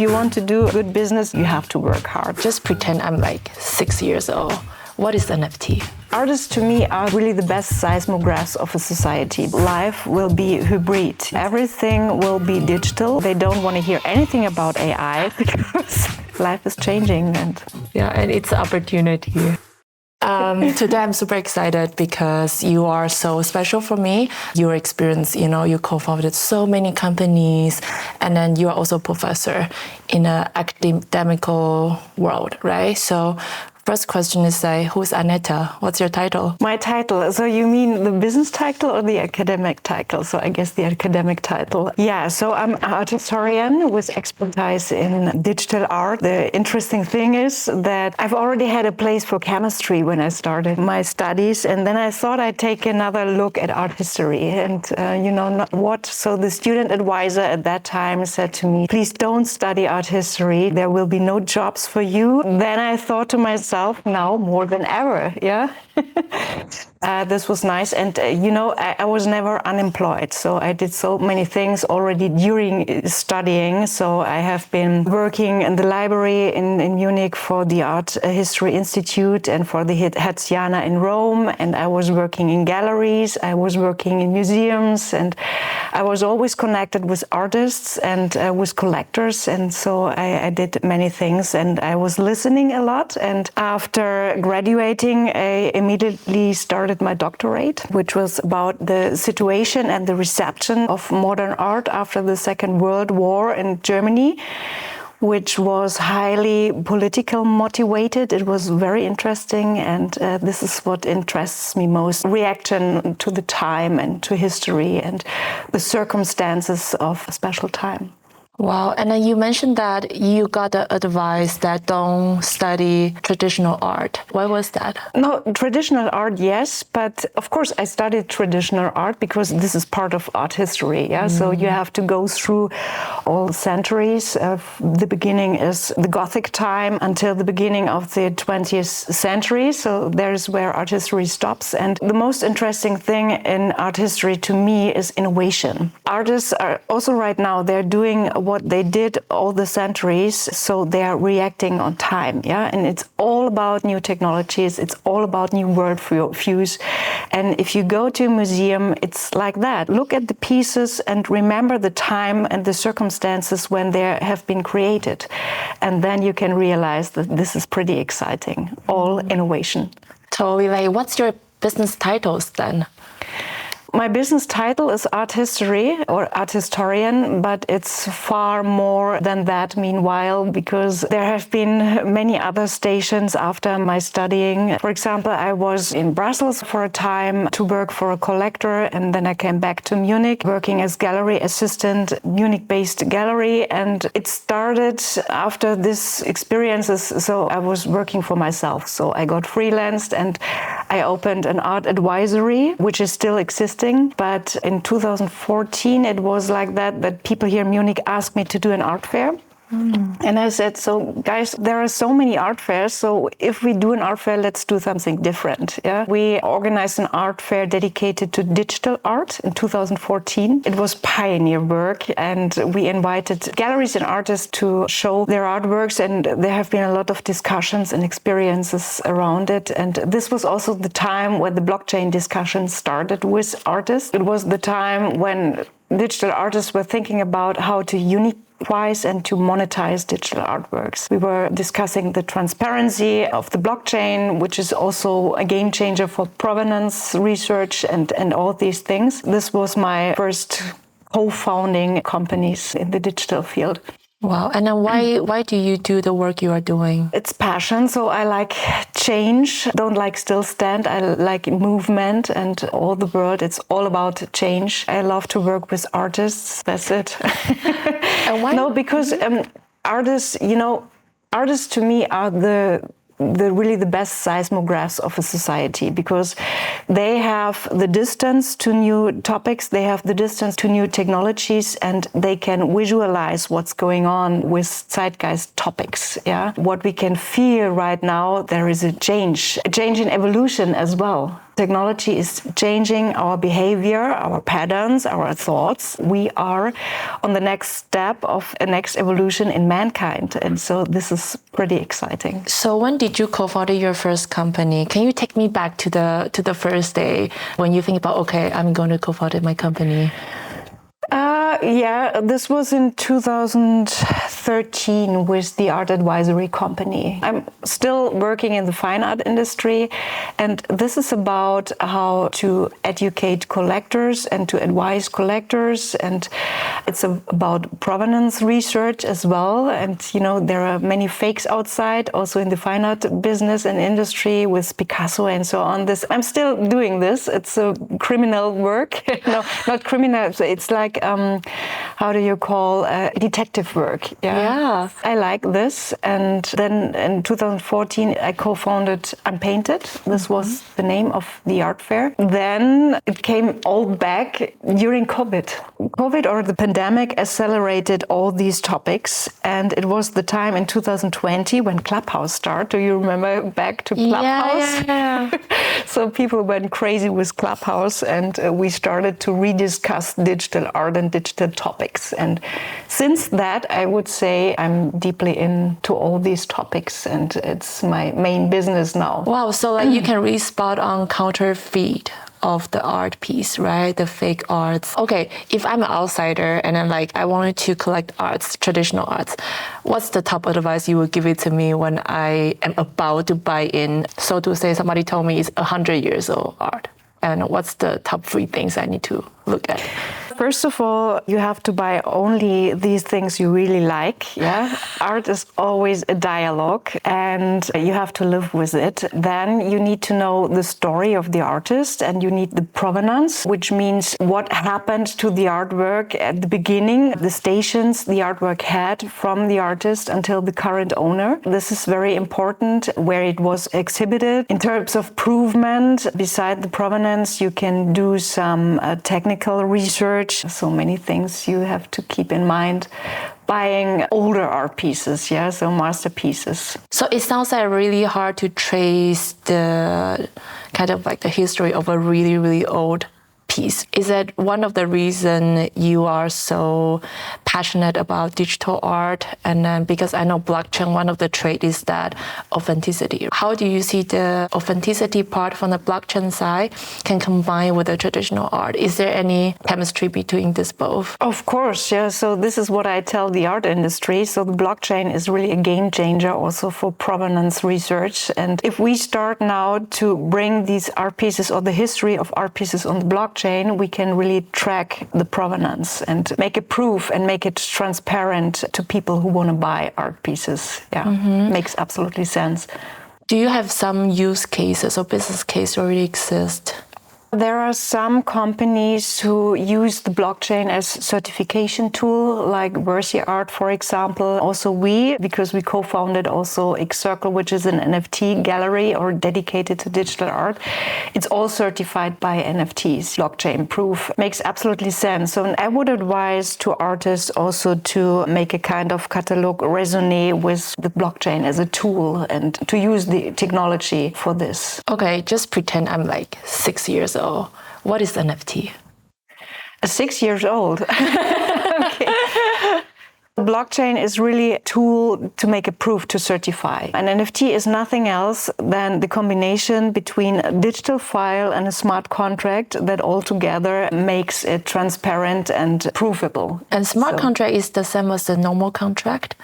If you want to do good business, you have to work hard. Just pretend I'm like 6 years old. What is NFT? Artists to me are really the best seismographs of a society. Life will be hybrid. Everything will be digital. They don't want to hear anything about AI because life is changing. And it's an opportunity. Today I'm super excited because you are so special for me. Your experience, you co-founded so many companies, and then you are also a professor in an academical world, right? So first question is who's Annette? What's your title? My title, so you mean the business title or the academic title? So I guess the academic title. Yeah, so I'm an art historian with expertise in digital art. The interesting thing is that I've already had a place for chemistry when I started my studies, and then I thought I'd take another look at art history. And so the student advisor at that time said to me, please don't study art history. There will be no jobs for you. Then I thought to myself, now more than ever, this was nice. And, I was never unemployed. So I did so many things already during studying. So I have been working in the library in Munich for the Art History Institute and for the Hertziana in Rome. And I was working in galleries. I was working in museums. And I was always connected with artists and with collectors. And so I did many things. And I was listening a lot. And after graduating, I immediately started my doctorate, which was about the situation and the reception of modern art after the Second World War in Germany, which was highly political motivated. It was very interesting, and this is what interests me most: reaction to the time and to history and the circumstances of a special time. Wow. And then you mentioned that you got the advice that don't study traditional art. Why was that? No, traditional art, yes. But of course, I studied traditional art because this is part of art history. Yeah. So you have to go through all centuries. The beginning is the Gothic time until the beginning of the 20th century. So there's where art history stops. And the most interesting thing in art history to me is innovation. Artists are also right now, they're doing what they did all the centuries, so they are reacting on time, and it's all about new technologies, it's all about new worldviews. And if you go to a museum, it's like that. Look at the pieces and remember the time and the circumstances when they have been created, and then you can realize that this is pretty exciting. All innovation. Totally. What's your business titles then? My business title is art history or art historian, but it's far more than that meanwhile, because there have been many other stations after my studying. For example, I was in Brussels for a time to work for a collector, and then I came back to Munich working as gallery assistant, Munich-based gallery. And it started after these experiences, so I was working for myself. So I got freelanced and I opened an art advisory, which is still existing. But in 2014, it was like that people here in Munich asked me to do an art fair. And I said, so guys, there are so many art fairs. So if we do an art fair, let's do something different. We organized an art fair dedicated to digital art in 2014. It was pioneer work, and we invited galleries and artists to show their artworks. And there have been a lot of discussions and experiences around it. And this was also the time when the blockchain discussion started with artists. It was the time when digital artists were thinking about how to uniqueness and to monetize digital artworks. We were discussing the transparency of the blockchain, which is also a game changer for provenance research and all these things. This was my first co-founding companies in the digital field. Wow. And then why do you do the work you are doing? It's passion. So I like change, don't like still stand. I like movement and all the world. It's all about change. I love to work with artists. That's it. And why? No, because artists to me are the really the best seismographs of a society, because they have the distance to new topics, they have the distance to new technologies, and they can visualize what's going on with zeitgeist topics. What we can feel right now, there is a change in evolution as well. Technology is changing our behavior, our patterns, our thoughts. We are on the next step of a next evolution in mankind. And so this is pretty exciting. So when did you co-found your first company? Can you take me back to the first day when you think about, okay, I'm going to co-found my company? This was in 2013 with the art advisory company. I'm still working in the fine art industry, and this is about how to educate collectors and to advise collectors, and it's about provenance research as well. And there are many fakes outside, also in the fine art business and industry with Picasso and so on. I'm still doing this. It's a criminal work. No, not criminal. It's like how do you call detective work? Yeah. I like this. And then in 2014, I co-founded Unpainted. This was the name of the art fair. Then it came all back during COVID. COVID or the pandemic accelerated all these topics. And it was the time in 2020 when Clubhouse started. Do you remember back to Clubhouse? Yeah. So people went crazy with Clubhouse, and we started to rediscuss digital art and digital topics. And since that, I would say I'm deeply into all these topics, and it's my main business now. Wow, so you can really spot on counterfeit of the art piece, right? The fake arts. Okay, if I'm an outsider and then I wanted to collect arts, traditional arts, what's the top advice you would give it to me when I am about to buy in? So to say, somebody told me it's 100 years old art. And what's the top 3 things I need to look at? First of all, you have to buy only these things you really like. Yeah, art is always a dialogue, and you have to live with it. Then you need to know the story of the artist, and you need the provenance, which means what happened to the artwork at the beginning, the stations the artwork had from the artist until the current owner. This is very important, where it was exhibited. In terms of provement, beside the provenance, you can do some technical research. So many things you have to keep in mind. Buying older art pieces, so masterpieces. So it sounds really hard to trace the kind of the history of a really, really old piece. Is that one of the reasons you are so passionate about digital art? And then because I know blockchain, one of the traits is that authenticity. How do you see the authenticity part from the blockchain side can combine with the traditional art? Is there any chemistry between this both? Of course, yeah. So this is what I tell the art industry. So the blockchain is really a game changer also for provenance research. And if we start now to bring these art pieces or the history of art pieces on the blockchain, we can really track the provenance and make a proof and make it transparent to people who want to buy art pieces. Makes absolutely sense. Do you have some use cases or business case already exist? There are some companies who use the blockchain as certification tool, like Art, for example. Also because we co-founded also xcircle, which is an NFT gallery or dedicated to digital art. It's all certified by NFTs. Blockchain proof makes absolutely sense. So I would advise to artists also to make a kind of catalog raisonné with the blockchain as a tool and to use the technology for this. Okay, just pretend I'm 6 years old. What is NFT? 6 years old. Okay. Blockchain is really a tool to make a proof to certify. An NFT is nothing else than the combination between a digital file and a smart contract that altogether makes it transparent and provable. And smart contract is the same as the normal contract?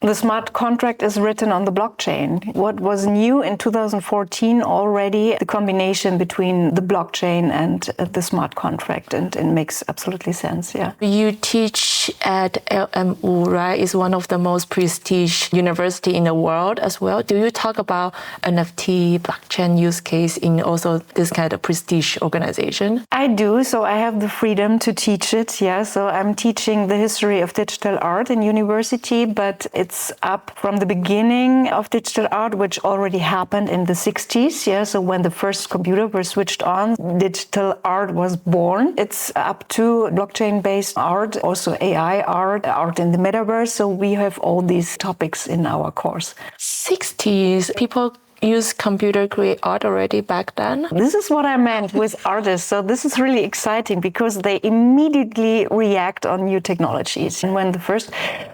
The smart contract is written on the blockchain. What was new in 2014 already, the combination between the blockchain and the smart contract, and it makes absolutely sense, yeah. You teach at LMU, right? It's one of the most prestigious university in the world as well. Do you talk about NFT, blockchain use case in also this kind of prestige organization? I do, so I have the freedom to teach it, yeah. So I'm teaching the history of digital art in university, but it's up from the beginning of digital art, which already happened in the 60s. Yeah, so when the first computer were switched on, digital art was born. It's up to blockchain-based art, also AI art, art in the Metaverse. So we have all these topics in our course. 60s, people use computer create art already back then? This is what I meant with artists. So this is really exciting because they immediately react on new technologies. And when the first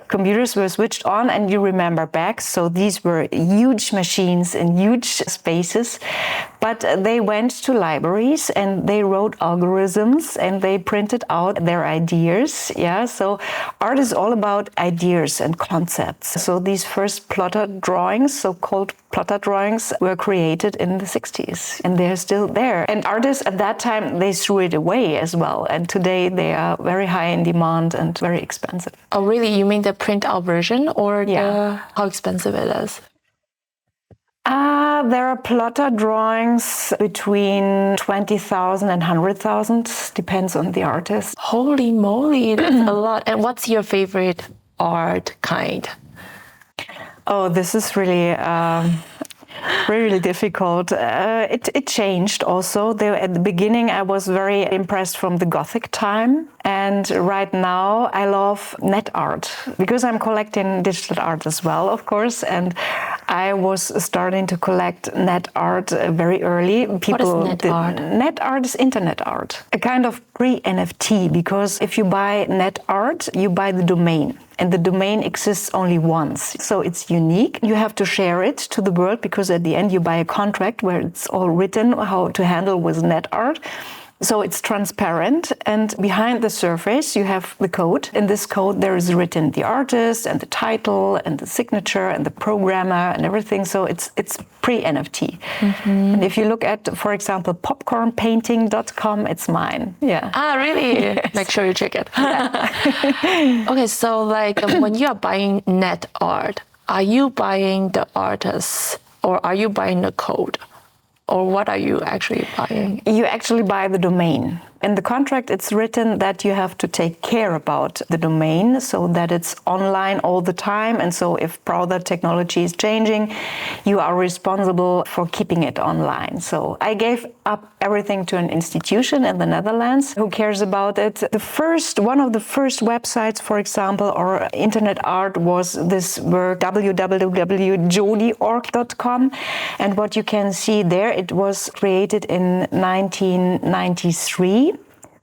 computers were switched on, and you remember back, so these were huge machines in huge spaces, but they went to libraries and they wrote algorithms and they printed out their ideas. Yeah, so art is all about ideas and concepts. So these first plotter drawings, so-called plotter drawings, were created in the 60s and they're still there. And artists at that time, they threw it away as well. And today they are very high in demand and very expensive. Oh, really? You mean the print out version or how expensive it is? There are plotter drawings between 20,000 and 100,000, depends on the artist. Holy moly, that's a lot. And what's your favorite art kind? Oh, this is really really difficult. It changed also. At the beginning, I was very impressed from the Gothic time. And right now, I love net art because I'm collecting digital art as well, of course. And I was starting to collect net art very early. What is net art? Net art is internet art, a kind of pre-NFT, because if you buy net art, you buy the domain. And the domain exists only once. So it's unique. You have to share it to the world because at the end you buy a contract where it's all written how to handle with net art. So it's transparent, and behind the surface you have the code. In this code there is written the artist and the title and the signature and the programmer and everything. So it's pre-NFT. Mm-hmm. And if you look at, for example, popcornpainting.com, it's mine. Yeah. Ah, really? Yes. Make sure you check it. Yeah. Okay, so like when you are buying net art, are you buying the artist or are you buying the code? Or what are you actually buying? You actually buy the domain. In the contract, it's written that you have to take care about the domain so that it's online all the time. And so if browser technology is changing, you are responsible for keeping it online. So I gave up everything to an institution in the Netherlands who cares about it. One of the first websites, for example, or internet art was this work, www.jodiorg.com. And what you can see there, it was created in 1993.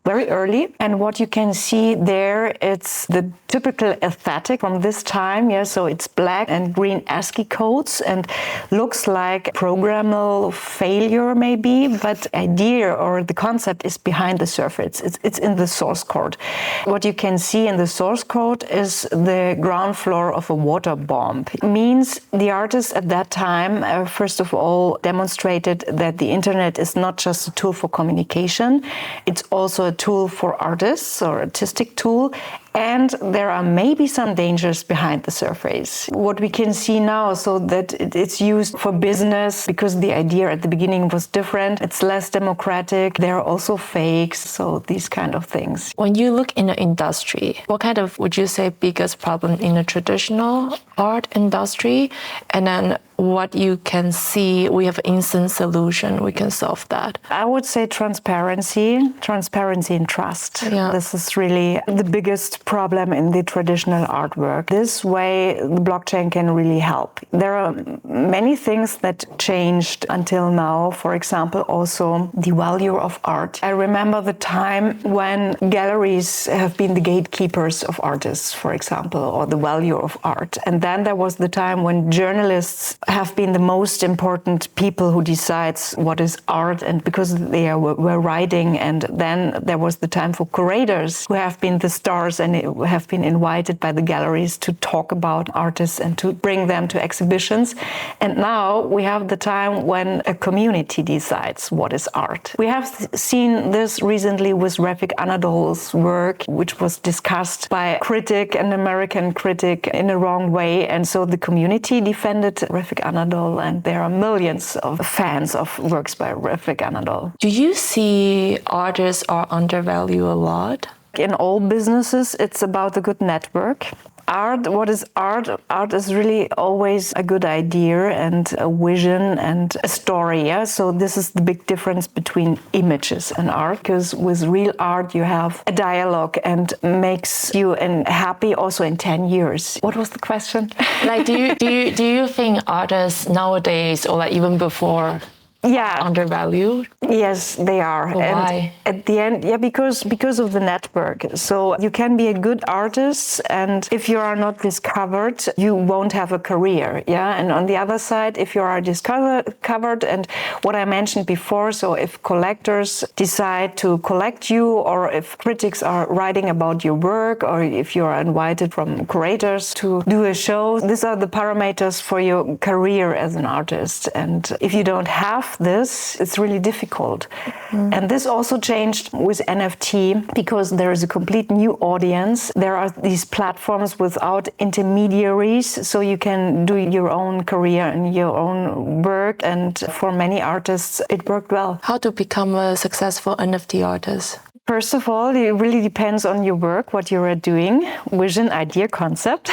Very early. And what you can see there, it's the typical aesthetic from this time. Yeah, so it's black and green ASCII codes and looks like programmable failure maybe, but idea or the concept is behind the surface. It's in the source code. What you can see in the source code is the ground floor of a water bomb. It means the artist at that time, first of all, demonstrated that the internet is not just a tool for communication, it's also a tool for artists or artistic tool. And there are maybe some dangers behind the surface. What we can see now, so that it's used for business because the idea at the beginning was different. It's less democratic. There are also fakes. So these kind of things. When you look in the industry, what kind of, would you say, biggest problem in the traditional art industry? And then what you can see, we have instant solution, we can solve that. I would say transparency and trust. Yeah. This is really the biggest problem in the traditional artwork. This way, the blockchain can really help. There are many things that changed until now. For example, also the value of art. I remember the time when galleries have been the gatekeepers of artists, for example, or the value of art. And then there was the time when journalists have been the most important people who decides what is art, and because they were writing. And then there was the time for curators who have been the stars and have been invited by the galleries to talk about artists and to bring them to exhibitions. And now we have the time when a community decides what is art. We have seen this recently with Refik Anadol's work, which was discussed by an American critic in a wrong way. And so the community defended Refik Anadol, and there are millions of fans of works by Refik Anadol. Do you see artists are undervalued a lot? In all businesses, it's about a good network. Art, what is art? Art is really always a good idea and a vision and a story. Yeah? So this is the big difference between images and art, because with real art you have a dialogue and makes you happy also in 10 years. What was the question? Like, do you think artists nowadays, or like even before, undervalued? Yes, they are. Why? And at the end, because of the network. So you can be a good artist, and if you are not discovered, you won't have a career. Yeah. And on the other side, if you are discovered, and what I mentioned before, so if collectors decide to collect you, or if critics are writing about your work, or if you are invited from curators to do a show, these are the parameters for your career as an artist. And if you don't have this, it's really difficult. And this also changed with NFT, because there is a complete new audience. There are these platforms without intermediaries, so you can do your own career and your own work. And for many artists, it worked well. How to become a successful NFT artist? First of all, it really depends on your work, what you are doing, vision, idea, concept.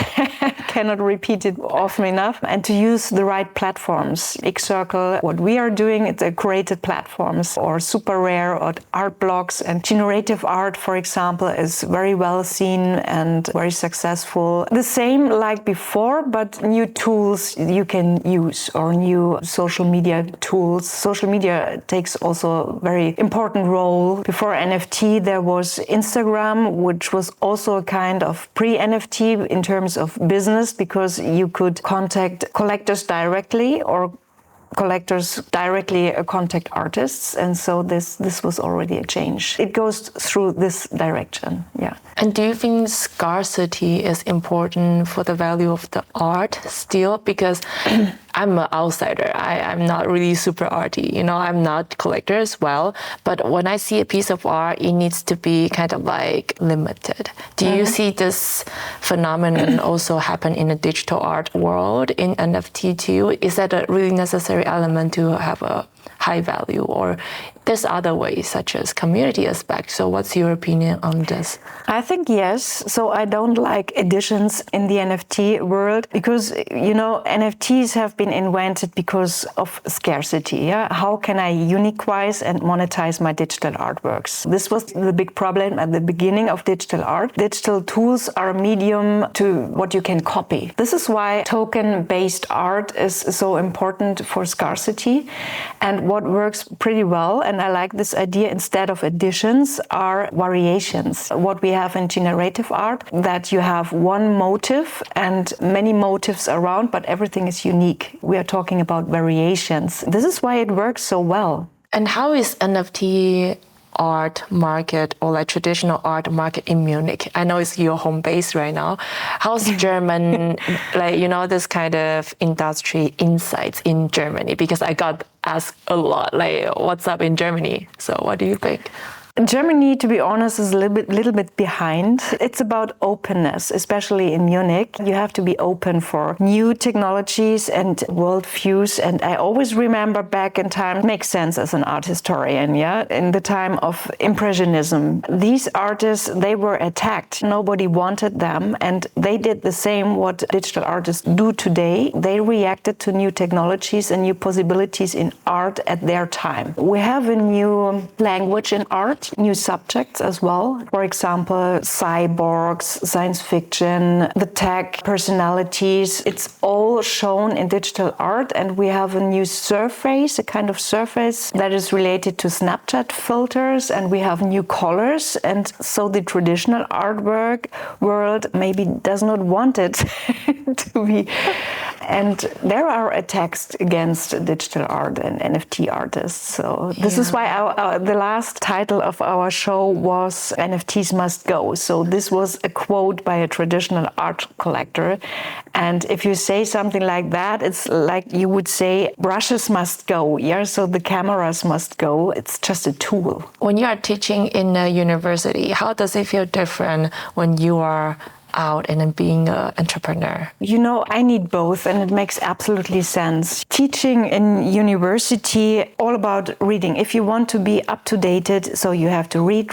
Cannot repeat it often enough. And to use the right platforms. xCircle, what we are doing, it's a created platforms, or super rare, or art blocks. And generative art, for example, is very well seen and very successful. The same like before, but new tools you can use, or new social media tools. Social media takes also a very important role. Before NFT, there was Instagram, which was also a kind of pre-NFT in terms of business, because you could contact collectors directly, or collectors directly contact artists. And so this was already a change. It goes through this direction, yeah. And do you think scarcity is important for the value of the art still? Because I'm an outsider. I'm not really super arty. I'm not collector as well. But when I see a piece of art, it needs to be kind of like limited. Do you see this phenomenon also happen in the digital art world, in NFT too? Is that a really necessary element to have a high value, or there's other ways such as community aspect? So what's your opinion on this? I think yes. So I don't like editions in the NFT world, because NFTs have been invented because of scarcity. Yeah? How can I uniqueness and monetize my digital artworks? This was the big problem at the beginning of digital art. Digital tools are a medium to what you can copy. This is why token-based art is so important for scarcity. And what works pretty well, and I like this idea, instead of editions, are variations. What we have in generative art, that you have one motive and many motives around, but everything is unique. We are talking about variations. This is why it works so well. And how is NFT art market, or like traditional art market in Munich? I know it's your home base right now. How's German, this kind of industry insights in Germany? Because I got asked a lot, what's up in Germany? So what do you think? Germany, to be honest, is a little bit behind. It's about openness, especially in Munich. You have to be open for new technologies and worldviews. And I always remember back in time, it makes sense as an art historian, yeah, in the time of Impressionism. These artists, they were attacked. Nobody wanted them. And they did the same what digital artists do today. They reacted to new technologies and new possibilities in art at their time. We have a new language in art, new subjects as well. For example, cyborgs, science fiction, the tech personalities. It's all shown in digital art, and we have a new surface, a kind of surface that is related to Snapchat filters, and we have new colors. And so the traditional artwork world maybe does not want it to be. And there are attacks against digital art and NFT artists. So this is why the last title of our show was NFTs Must Go. So this was a quote by a traditional art collector. And if you say something like that, it's like you would say brushes must go. Yeah, so the cameras must go. It's just a tool. When you are teaching in a university, how does it feel different when you are out and then being an entrepreneur? I need both, and it makes absolutely sense. Teaching in university, all about reading. If you want to be up to date, so you have to read,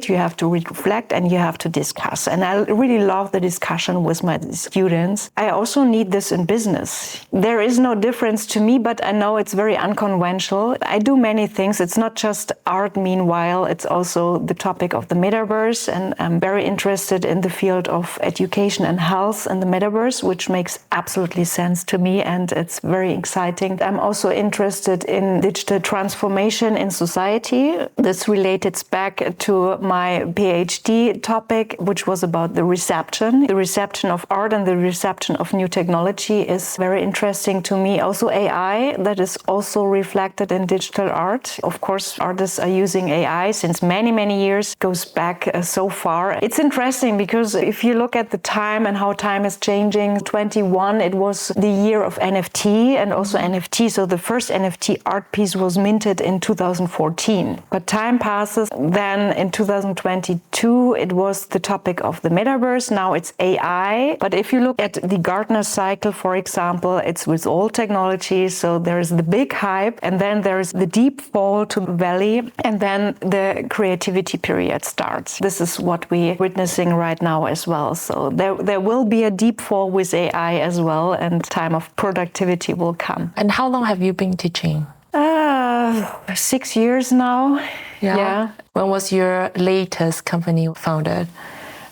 you have to reflect, and you have to discuss. And I really love the discussion with my students. I also need this in business. There is no difference to me, but I know it's very unconventional. I do many things. It's not just art, meanwhile, it's also the topic of the Metaverse, and I'm very interested in the field of education and health and the Metaverse, which makes absolutely sense to me, and it's very exciting. I'm also interested in digital transformation in society. This relates back to my PhD topic, which was about the reception. The reception of art and the reception of new technology is very interesting to me. Also AI, that is also reflected in digital art. Of course, artists are using AI since many, many years, goes back so far. It's interesting because if you look at the time and how time is changing, 21, it was the year of NFT and also NFT. So the first NFT art piece was minted in 2014. But time passes. Then in 2022, it was the topic of the Metaverse. Now it's AI. But if you look at the Gartner cycle, for example, it's with all technologies. So there is the big hype, and then there is the deep fall to the valley, and then the creativity period starts. This is what we're witnessing right now as well. So there will be a deep fall with AI as well, and time of productivity will come. And how long have you been teaching? 6 years now. Yeah. When was your latest company founded?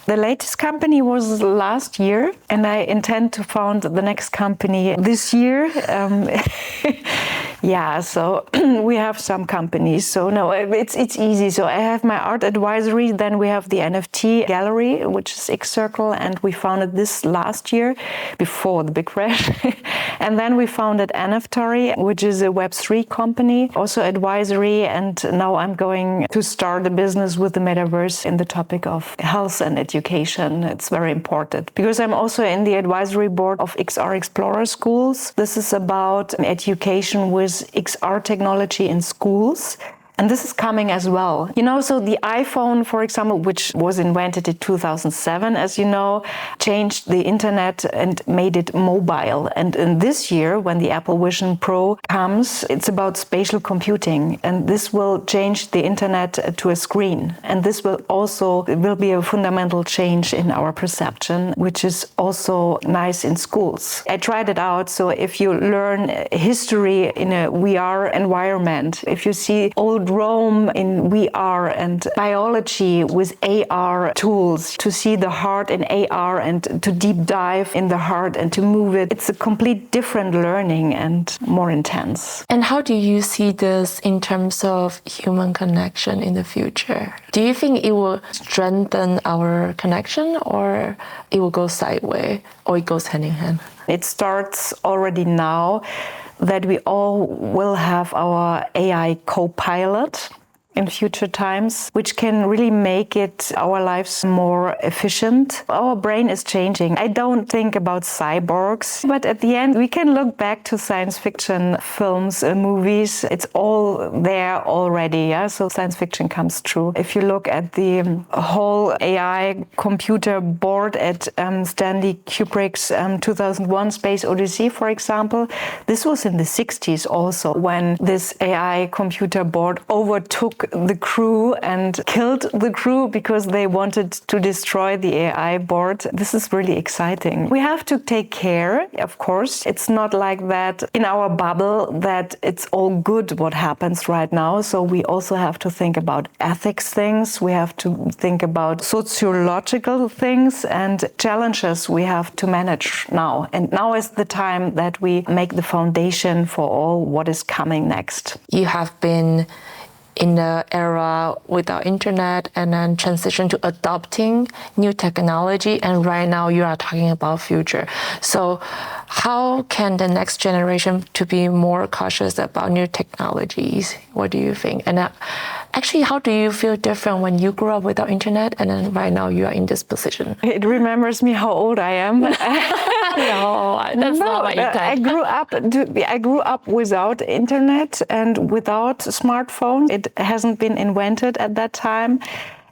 The latest company was last year, and I intend to found the next company this year. So we have some companies. So no, it's easy. So I have my art advisory. Then we have the NFT gallery, which is xcircle, and we founded this last year before the big crash. And then we founded NFTory, which is a Web3 company, also advisory. And now I'm going to start a business with the Metaverse in the topic of health and education. It's very important because I'm also in the advisory board of XRXplorer schools. This is about education with XR technology in schools. And this is coming as well. So the iPhone, for example, which was invented in 2007, as you know, changed the internet and made it mobile. And in this year, when the Apple Vision Pro comes, it's about spatial computing. And this will change the internet to a screen. And this will be a fundamental change in our perception, which is also nice in schools. I tried it out. So if you learn history in a VR environment, if you see old Rome in VR and biology with AR tools, to see the heart in AR and to deep dive in the heart and to move it, it's a complete different learning and more intense. And how do you see this in terms of human connection in the future? Do you think it will strengthen our connection, or it will go sideways, or it goes hand in hand? It starts already now that we all will have our AI co-pilot in future times, which can really make our lives more efficient. Our brain is changing. I don't think about cyborgs, but at the end, we can look back to science fiction films, movies. It's all there already. So science fiction comes true. If you look at the whole AI computer board at Stanley Kubrick's 2001 Space Odyssey, for example, this was in the 60s also, when this AI computer board overtook the crew and killed the crew because they wanted to destroy the AI board. This is really exciting. We have to take care, of course. It's not like that in our bubble that it's all good what happens right now. So we also have to think about ethics things. We have to think about sociological things and challenges we have to manage now. And now is the time that we make the foundation for all what is coming next. You have been in the era without internet and then transition to adopting new technology, and right now you are talking about future. So how can the next generation to be more cautious about new technologies? What do you think? And actually, how do you feel different when you grew up without internet and then right now you are in this position? It remembers me how old I am. No, that's not my intent. I grew up without internet and without smartphones. It hasn't been invented at that time.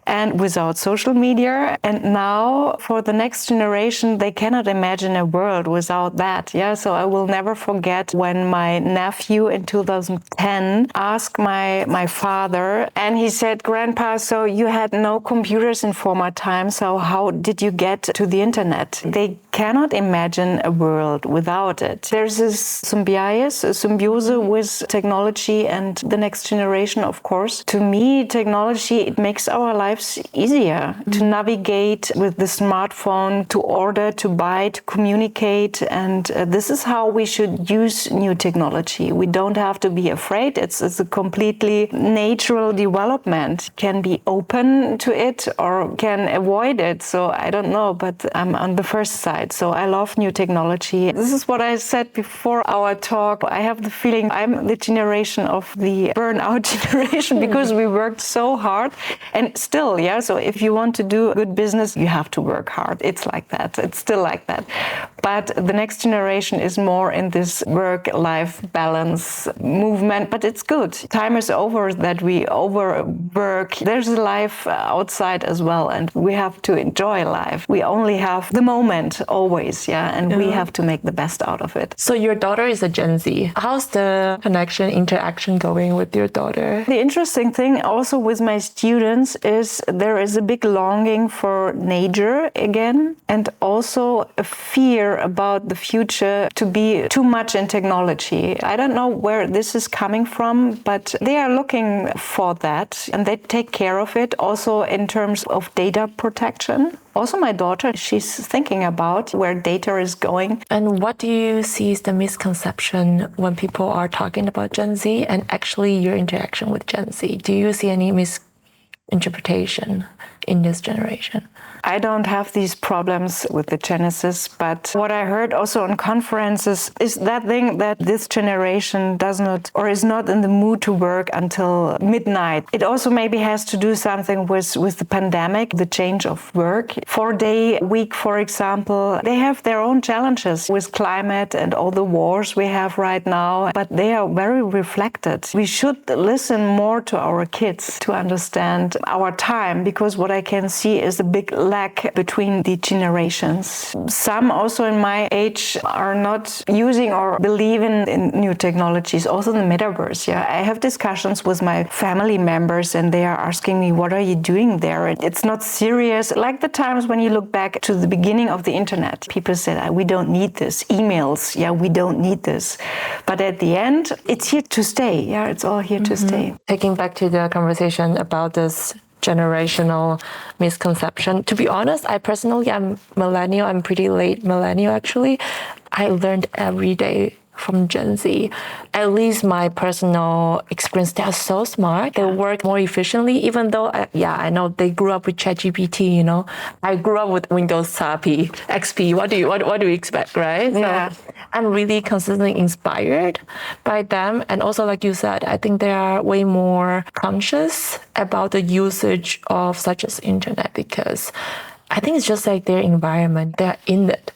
and without social media. And now for the next generation, they cannot imagine a world without that. Yeah, so I will never forget when my nephew in 2010 asked my father, and he said, "Grandpa, so you had no computers in former times, so how did you get to the internet?" They cannot imagine a world without it. There's this symbiose with technology and the next generation, of course. To me, technology, it makes our lives easier to navigate with the smartphone, to order, to buy, to communicate. And this is how we should use new technology. We don't have to be afraid. It's a completely natural development. Can be open to it or can avoid it. So I don't know, but I'm on the first side. So I love new technology. This is what I said before our talk. I have the feeling I'm the generation of the burnout generation because we worked so hard and still, yeah. So if you want to do good business, you have to work hard. It's like that. It's still like that. But the next generation is more in this work-life balance movement, but it's good. Time is over that we overwork. There's a life outside as well, and we have to enjoy life. We only have the moment always, yeah, and we have to make the best out of it. So your daughter is a Gen Z. How's the interaction going with your daughter? The interesting thing also with my students is there is a big longing for nature again, and also a fear about the future to be too much in technology. I don't know where this is coming from, but they are looking for that and they take care of it also in terms of data protection. Also, my daughter, she's thinking about where data is going. And what do you see is the misconception when people are talking about Gen Z and actually your interaction with Gen Z? Do you see any misinterpretation in this generation? I don't have these problems with the Genesis, but what I heard also on conferences is that thing that this generation does not or is not in the mood to work until midnight. It also maybe has to do something with the pandemic, the change of work. 4-day week, for example, they have their own challenges with climate and all the wars we have right now, but they are very reflected. We should listen more to our kids to understand our time, because what I can see is a big lack between the generations. Some also in my age are not using or believe in new technologies, also the Metaverse. Yeah, I have discussions with my family members and they are asking me, what are you doing there? It's not serious. Like the times when you look back to the beginning of the internet, people said, we don't need this. Emails, yeah, we don't need this. But at the end, it's here to stay. Yeah, it's all here to stay. Taking back to the conversation about this generational misconception. To be honest, I personally am millennial. I'm pretty late millennial, actually. I learned every day from Gen Z. At least my personal experience, they are so smart. They work more efficiently, even though, I know they grew up with ChatGPT, you know. I grew up with Windows XP. What do you expect, right? Yeah. So I'm really consistently inspired by them. And also, like you said, I think they are way more conscious about the usage of such as internet, because I think it's just like their environment. They're in it.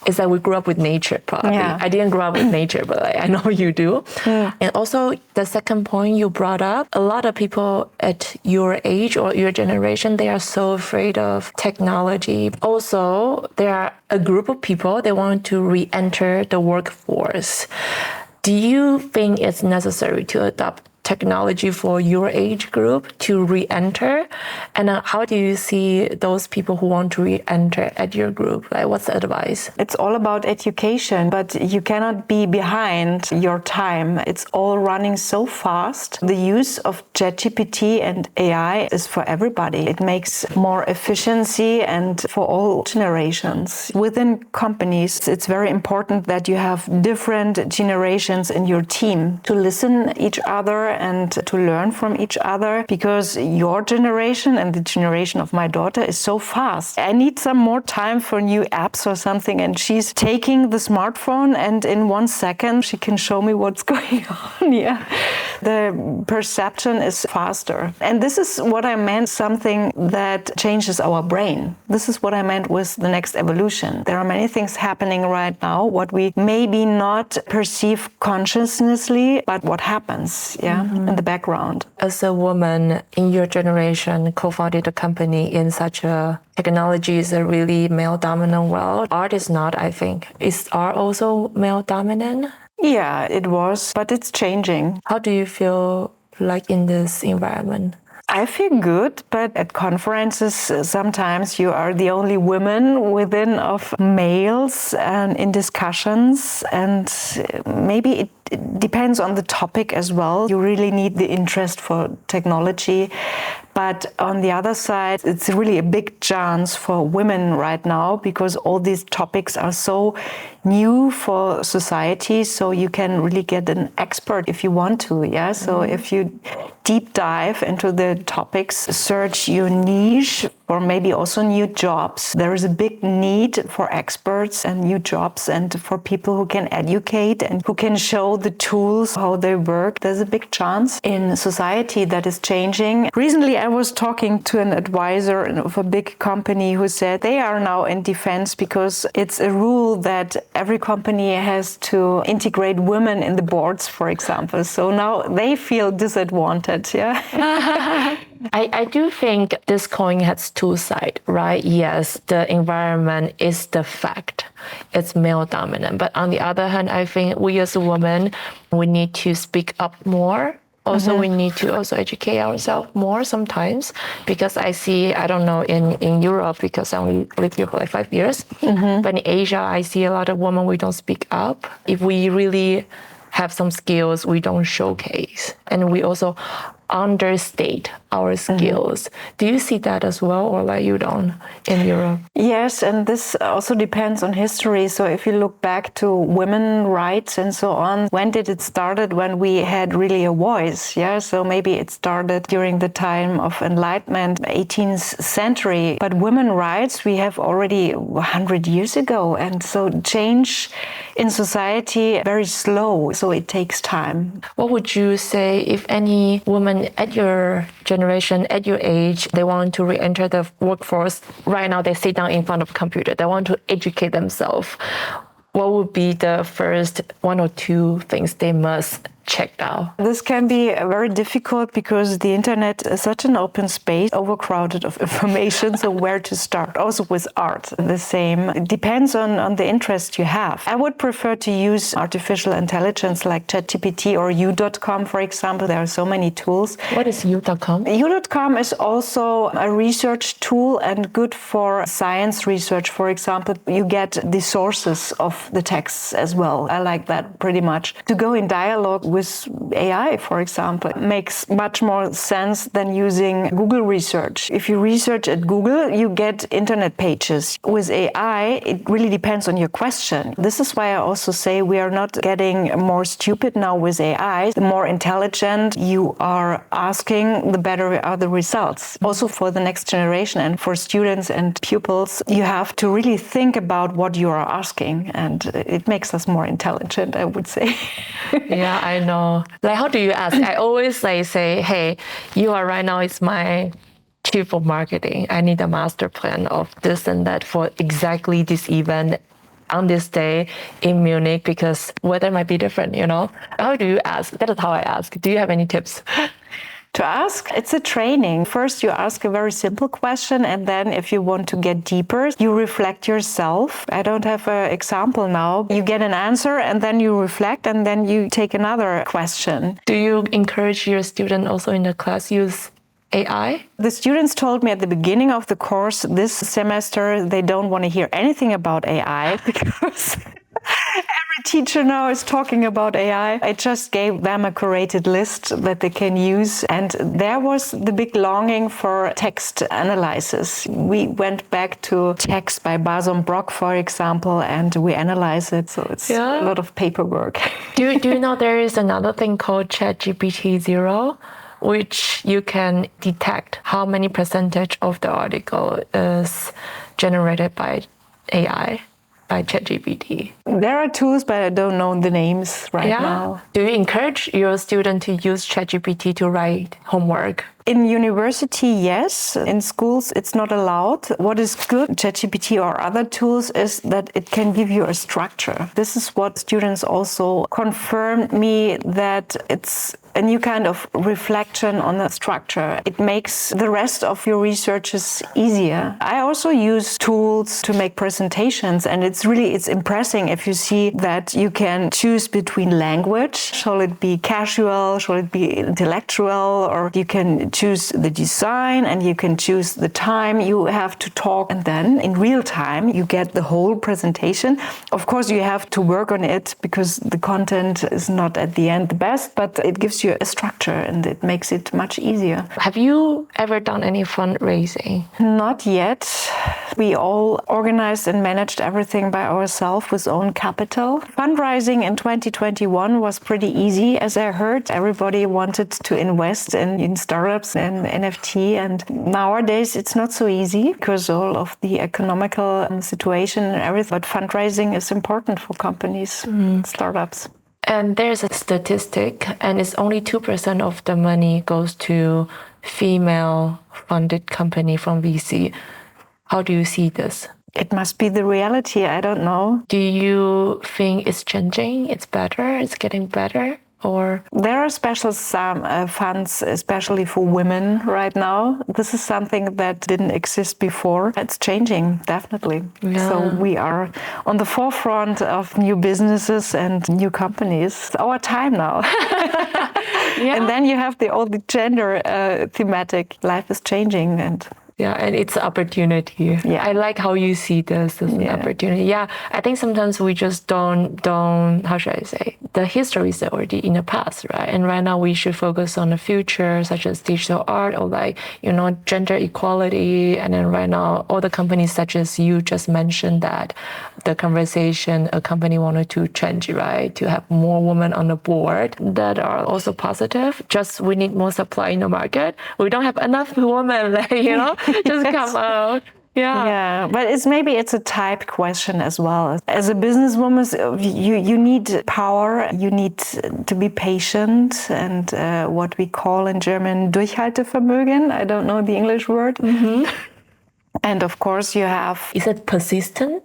It's like we grew up with nature, probably. Yeah. I didn't grow up with nature, but I know you do. And also, the second point you brought up, a lot of people at your age or your generation, they are so afraid of technology. Also, there are a group of people, they want to re-enter the workforce. Do you think it's necessary to adopt technology for your age group to re-enter? And how do you see those people who want to re-enter at your group? Like, what's the advice? It's all about education, but you cannot be behind your time. It's all running so fast. The use of ChatGPT and AI is for everybody. It makes more efficiency and for all generations. Within companies, it's very important that you have different generations in your team to listen each other and to learn from each other, because your generation and the generation of my daughter is so fast. I need some more time for new apps or something, and she's taking the smartphone and in 1 second she can show me what's going on. Yeah. the perception is faster. And this is what I meant, something that changes our brain. This is what I meant with the next evolution. There are many things happening right now, what we maybe not perceive consciously, but what happens, in the background. As a woman in your generation, co-founded a company in such a technology is a really male-dominant world. Art is not, I think. Is art also male-dominant? Yeah, it was, but it's changing. How do you feel like in this environment? I feel good, but at conferences, sometimes you are the only woman within of males and in discussions, and maybe it depends on the topic as well. You really need the interest for technology. But on the other side, it's really a big chance for women right now because all these topics are so new for society. So you can really get an expert if you want to. Yeah. So if you deep dive into the topics, search your niche or maybe also new jobs. There is a big need for experts and new jobs and for people who can educate and who can show the tools, how they work. There's a big chance in society that is changing. Recently, I was talking to an advisor of a big company who said they are now in defense because it's a rule that every company has to integrate women in the boards, for example. So now they feel disadvantaged, I do think this coin has two sides, right? Yes, the environment is the fact. It's male dominant. But on the other hand, I think we as a woman, we need to speak up more. Also, we need to also educate ourselves more sometimes because I see, I don't know, in Europe, because I only lived here for like 5 years, but in Asia, I see a lot of women, we don't speak up. If we really have some skills, we don't showcase. And we also understate our skills. Do you see that as well, or like you don't in Europe? Yes, and this also depends on history. So if you look back to women rights and so on, when did it started? When we had really a voice, so maybe it started during the time of Enlightenment, 18th century. But women rights we have already 100 years ago, and so change in society very slow, so it takes time. What would you say if any woman at your generation, at your age, they want to re-enter the workforce? Right now, they sit down in front of a computer. They want to educate themselves. What would be the first 1 or 2 things they must check out? This can be very difficult because the internet is such an open space, overcrowded of information. So where to start? Also with art, the same. It depends on the interest you have. I would prefer to use artificial intelligence like ChatGPT or U.com, for example. There are so many tools. What is U.com? U.com is also a research tool and good for science research. For example, you get the sources of the texts as well. I like that pretty much. To go in dialogue with AI, for example, makes much more sense than using Google research. If you research at Google, you get internet pages. With AI, it really depends on your question. This is why I also say we are not getting more stupid now with AI. The more intelligent you are asking, the better are the results. Also for the next generation and for students and pupils, you have to really think about what you are asking, and it makes us more intelligent, I would say. Yeah, I know. Like, how do you ask? I always say, hey, you are right now is my chief of marketing. I need a master plan of this and that for exactly this event on this day in Munich because weather might be different, How do you ask? That is how I ask. Do you have any tips? To ask, it's a training. First, you ask a very simple question, and then if you want to get deeper, you reflect yourself. I don't have an example now. You get an answer, and then you reflect, and then you take another question. Do you encourage your student also in the class use AI? The students told me at the beginning of the course this semester they don't want to hear anything about AI because every teacher now is talking about AI. I just gave them a curated list that they can use. And there was the big longing for text analysis. We went back to text by Basom Brock, for example, and we analyze it. So it's a lot of paperwork. Do you know there is another thing called ChatGPT 0? Which you can detect how many percentage of the article is generated by AI. by ChatGPT? There are tools, but I don't know the names right now. Do you encourage your student to use ChatGPT to write homework? In university, yes. In schools, it's not allowed. What is good, ChatGPT or other tools, is that it can give you a structure. This is what students also confirmed me, that it's a new kind of reflection on the structure. It makes the rest of your researches easier. I also use tools to make presentations, and it's impressive if you see that you can choose between language. Shall it be casual? Shall it be intellectual? Or you can choose the design, and you can choose the time you have to talk, and then in real time you get the whole presentation. Of course, you have to work on it because the content is not at the end the best, but it gives you a structure and it makes it much easier. Have you ever done any fundraising? Not yet. We all organized and managed everything by ourselves with own capital. Fundraising in 2021 was pretty easy, as I heard. Everybody wanted to invest in startups and NFT, and nowadays it's not so easy because all of the economical situation and everything. But fundraising is important for companies, startups. And there's a statistic, and it's only 2% of the money goes to female-funded company from VC. How do you see this? It must be the reality. I don't know. Do you think it's changing? It's better? It's getting better? Or there are special funds, especially for women right now. This is something that didn't exist before. It's changing, definitely. Yeah. So we are on the forefront of new businesses and new companies. It's our time now. Yeah. And then you have all the gender thematic. Life is changing, and it's an opportunity. Yeah. I like how you see this as an opportunity. Yeah, I think sometimes we just don't, how should I say? The history is already in the past, right? And right now we should focus on the future, such as digital art or gender equality. And then right now, all the companies such as you just mentioned that the conversation a company wanted to change, right? To have more women on the board that are also positive. Just we need more supply in the market. We don't have enough women, just come out. Yeah, but it's a type question as well. As a businesswoman, you need power, you need to be patient, and what we call in German Durchhaltevermögen. I don't know the English word. Mm-hmm. And of course you have... Is it persistent?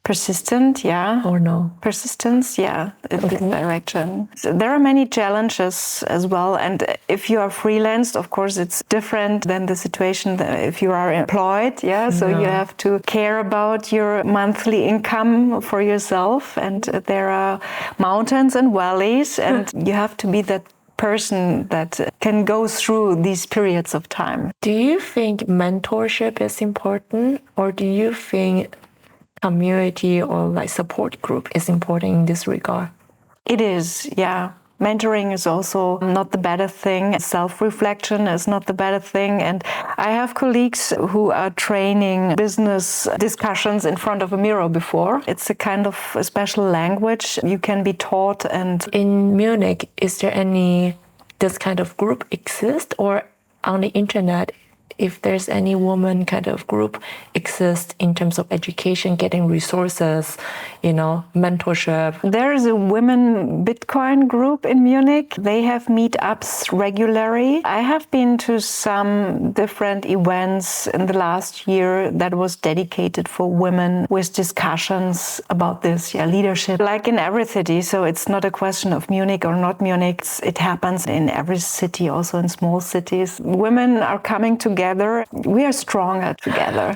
Persistent, yeah. Or no? Persistence, yeah, in this direction. So there are many challenges as well. And if you are freelanced, of course, it's different than the situation if you are employed. Yeah, so you have to care about your monthly income for yourself. And there are mountains and valleys, and you have to be that person that can go through these periods of time. Do you think mentorship is important, or do you think community or support group is important in this regard? It is, yeah. Mentoring is also not the better thing. Self-reflection is not the better thing. And I have colleagues who are training business discussions in front of a mirror before. It's a kind of a special language you can be taught. And in Munich, is there this kind of group exist, or on the internet, if there's any woman kind of group exists in terms of education, getting resources, mentorship? There is a women Bitcoin group in Munich. They have meetups regularly. I have been to some different events in the last year that was dedicated for women with discussions about this, leadership, like in every city. So it's not a question of Munich or not Munich. It happens in every city, also in small cities. Women are coming together. We are stronger together.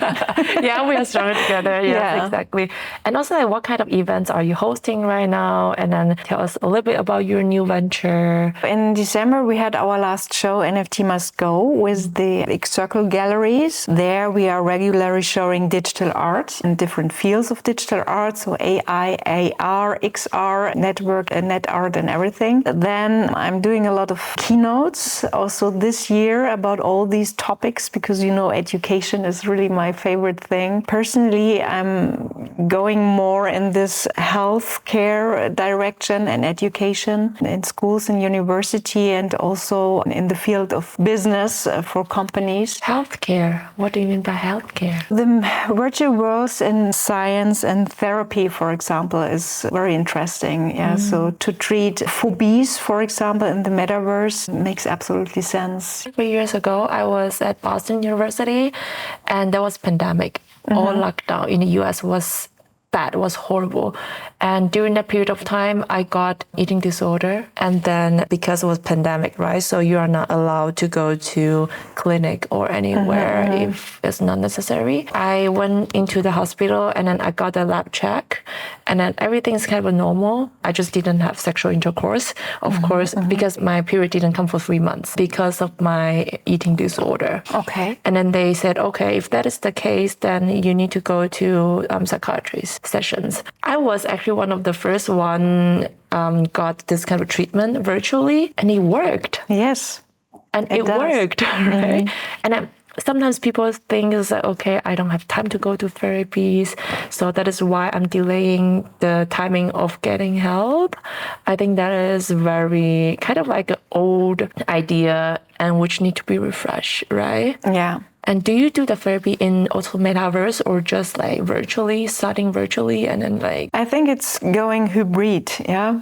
Yeah, we are stronger together. Yes, exactly. And also, what kind of events are you hosting right now? And then tell us a little bit about your new venture. In December, we had our last show, NFT Must Go, with the xcircle galleries. There we are regularly showing digital art in different fields of digital art. So AI, AR, XR, network, and net art and everything. Then I'm doing a lot of keynotes also this year about all these topics topics because, education is really my favorite thing. Personally, I'm going more in this healthcare direction and education in schools and university, and also in the field of business for companies. Healthcare. What do you mean by healthcare? The virtual worlds in science and therapy, for example, is very interesting. Yeah, so to treat phobies, for example, in the Metaverse makes absolutely sense. 3 years ago, I was at Boston University, and there was pandemic. All lockdown in the US was bad, was horrible. And during that period of time, I got eating disorder. And then because it was pandemic, right? So you are not allowed to go to clinic or anywhere if it's not necessary. I went into the hospital and then I got a lab check, and then everything's kind of normal. I just didn't have sexual intercourse, of course, because my period didn't come for 3 months because of my eating disorder. Okay. And then they said, okay, if that is the case, then you need to go to psychiatrist sessions. I was actually one of the first one got this kind of treatment virtually, and it worked. Yes. And it worked, right? And sometimes people think is that, okay, I don't have time to go to therapies, so that is why I'm delaying the timing of getting help. I think that is very kind of like an old idea and which need to be refreshed, right? Yeah. And do you do the therapy in also Metaverse or just like virtually, starting virtually and then like? I think it's going hybrid, yeah.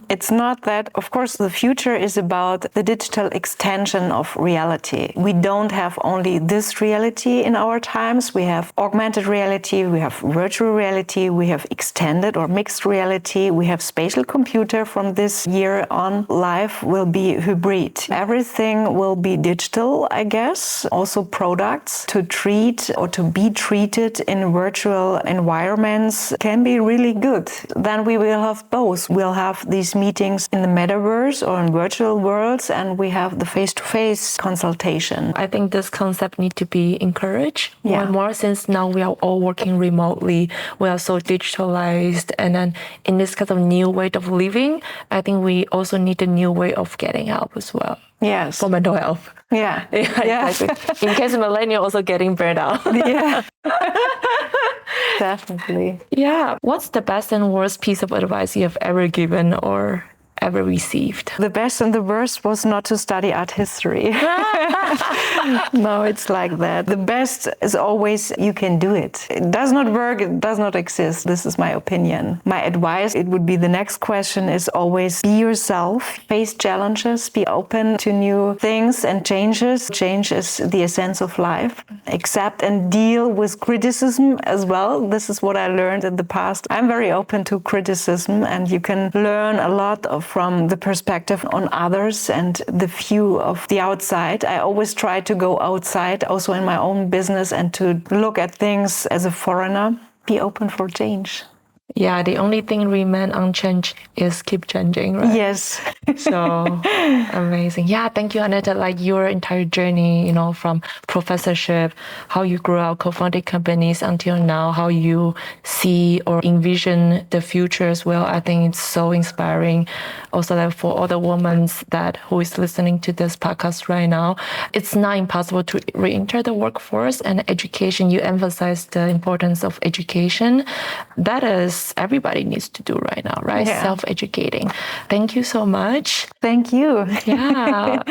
It's not that, of course, the future is about the digital extension of reality. We don't have only this reality in our times. We have augmented reality, we have virtual reality, we have extended or mixed reality, we have spatial computer. From this year on, life will be hybrid. Everything will be digital, I guess. Also products to treat or to be treated in virtual environments can be really good. Then we will have both. We'll have these meetings in the Metaverse or in virtual worlds, and we have the face-to-face consultation. I think this concept needs to be encouraged more and more, since now we are all working remotely. We are so digitalized, and then in this kind of new way of living, I think we also need a new way of getting help as well. Yes. For mental health. Yeah. Exactly. In case millennial also getting burned out. Yeah. Definitely. Yeah. What's the best and worst piece of advice you have ever given or ever received? The best and the worst was not to study art history. No, it's like that. The best is always you can do it. It does not work, it does not exist. This is my opinion. My advice, it would be the next question is always be yourself, face challenges, be open to new things and changes. Change is the essence of life. Accept and deal with criticism as well. This is what I learned in the past. I'm very open to criticism, and you can learn a lot from the perspective on others and the view of the outside. I always try to go outside, also in my own business, and to look at things as a foreigner. Be open for change. Yeah, the only thing remain unchanged is keep changing, right? Yes. So amazing. Yeah, thank you, Annette. Like your entire journey, from professorship, how you grew up, co-founded companies until now, how you see or envision the future as well. I think it's so inspiring. Also, like for all the women who is listening to this podcast right now, it's not impossible to re-enter the workforce, and education. You emphasize the importance of education. That is everybody needs to do right now, right? Yeah. Self-educating. Thank you so much. Thank you. Yeah.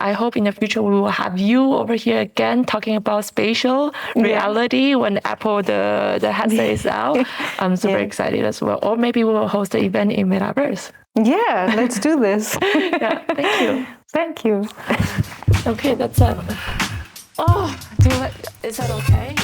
I hope in the future we will have you over here again talking about spatial reality when Apple, the headset is out. I'm super excited as well. Or maybe we will host an event in Metaverse. Yeah, let's do this. Yeah, thank you. Thank you. Okay, that's it. Oh, is that okay?